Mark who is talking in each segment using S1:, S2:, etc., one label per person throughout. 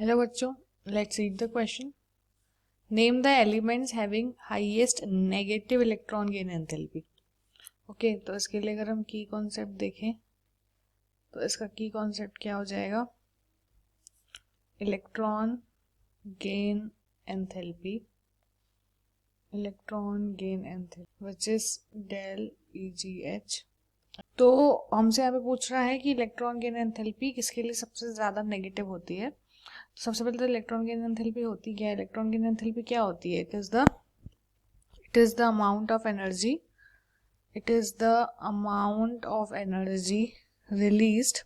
S1: Hello बच्चों, let's read the question. Name the elements having highest negative electron gain enthalpy. Okay, तो इसके लिए अगर हम की कॉन्सेप्ट देखें तो इसका की कॉन्सेप्ट क्या हो जाएगा? Electron gain enthalpy, electron gain enthalpy which is del EGH. तो हमसे यहाँ पे पूछ रहा है कि इलेक्ट्रॉन गेन एंथैल्पी किसके लिए सबसे ज़्यादा नेगेटिव होती है. तो सबसे पहले तो इलेक्ट्रॉन गेन एंथैल्पी होती क्या है? इलेक्ट्रॉन गेन एंथैल्पी क्या होती है? It is the amount of energy, it is the amount of energy released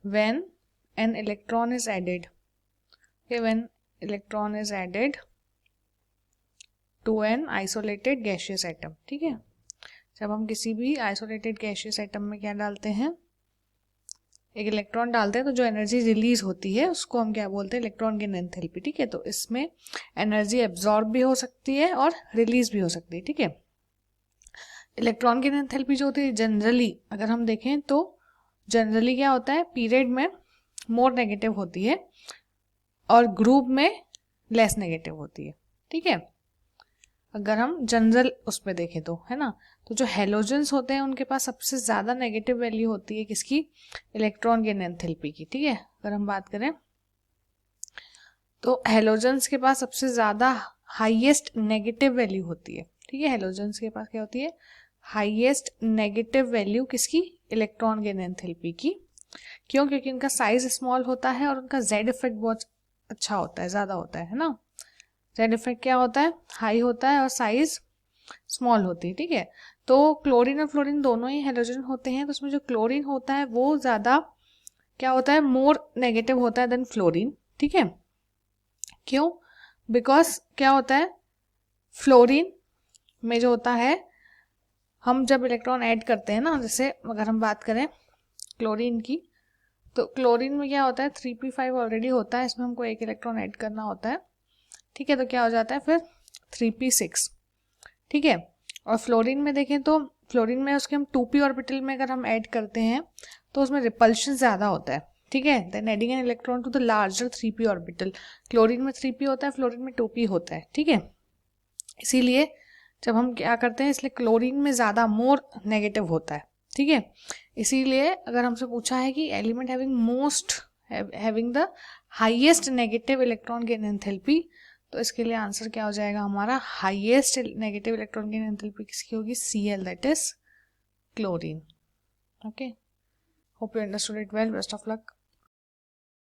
S1: when an electron is added. Okay, when electron is added to an isolated gaseous atom. ठीक है, जब हम किसी भी isolated gaseous atom में क्या डालते हैं, एक इलेक्ट्रॉन डालते हैं, तो जो एनर्जी रिलीज होती है उसको हम क्या बोलते हैं? Electron gain enthalpy. ठीक है, तो इसमें एनर्जी एब्जॉर्ब भी हो सकती है और रिलीज भी हो सकती है. ठीक है, इलेक्ट्रॉन गेन एंथैल्पी जो होती है जनरली अगर हम देखें तो जनरली क्या होता है, पीरियड में मोर नेगेटिव होती है और ग्रुप में लेस नेगेटिव होती है. ठीक है, अगर हम जनरल उस पर देखें तो, है ना, तो जो हेलोजेंस होते हैं उनके पास सबसे ज़्यादा नेगेटिव वैल्यू होती है किसकी? इलेक्ट्रॉन गेन एंथैल्पी की. ठीक है, अगर हम बात करें तो हेलोजेंस के पास सबसे ज़्यादा हाईएस्ट नेगेटिव वैल्यू होती है. ठीक है, हेलोजेंस के पास क्या होती है? हाईएस्ट नेगेटिव वैल्यू किसकी? इलेक्ट्रॉन गेन एंथैल्पी की. क्यों? क्योंकि उनका साइज स्मॉल होता है और उनका जेड इफेक्ट बहुत अच्छा होता है, ज़्यादा होता है ना. जेड इफेक्ट क्या होता है? हाई होता है और साइज स्मॉल होती है. ठीक है, तो क्लोरीन और फ्लोरीन दोनों ही हेलोजन होते हैं, तो उसमें जो क्लोरीन होता है वो ज़्यादा क्या होता है? मोर नेगेटिव होता है देन फ्लोरीन. ठीक है, क्यों? बिकॉज क्या होता है, फ्लोरीन में जो होता है, हम जब इलेक्ट्रॉन ऐड करते हैं ना, जैसे अगर हम बात करें क्लोरीन की, तो क्लोरीन में क्या होता है? 3p5 ऑलरेडी होता है, इसमें हमको एक इलेक्ट्रॉन ऐड करना होता है. ठीक है, तो क्या हो जाता है फिर? 3p6. ठीक है, और फ्लोरीन में देखें तो फ्लोरीन में उसके हम 2p ऑर्बिटल में अगर हम ऐड करते हैं तो उसमें रिपल्शन ज़्यादा होता है. ठीक है, then adding an electron to the larger 3p orbital. Chlorine में 3p होता है, फ्लोरीन में 2p होता है. ठीक है, इसीलिए जब हम क्या करते हैं, इसलिए क्लोरीन में ज़्यादा मोर नेगेटिव होता है. ठीक है, इसीलिए अगर हमसे पूछा है कि element having the highest negative electron gain enthalpy, तो इसके लिए आंसर क्या हो जाएगा हमारा? Highest negative electron gain enthalpy किसकी होगी? Cl, that is chlorine. Okay, hope you understood it well. Best of luck.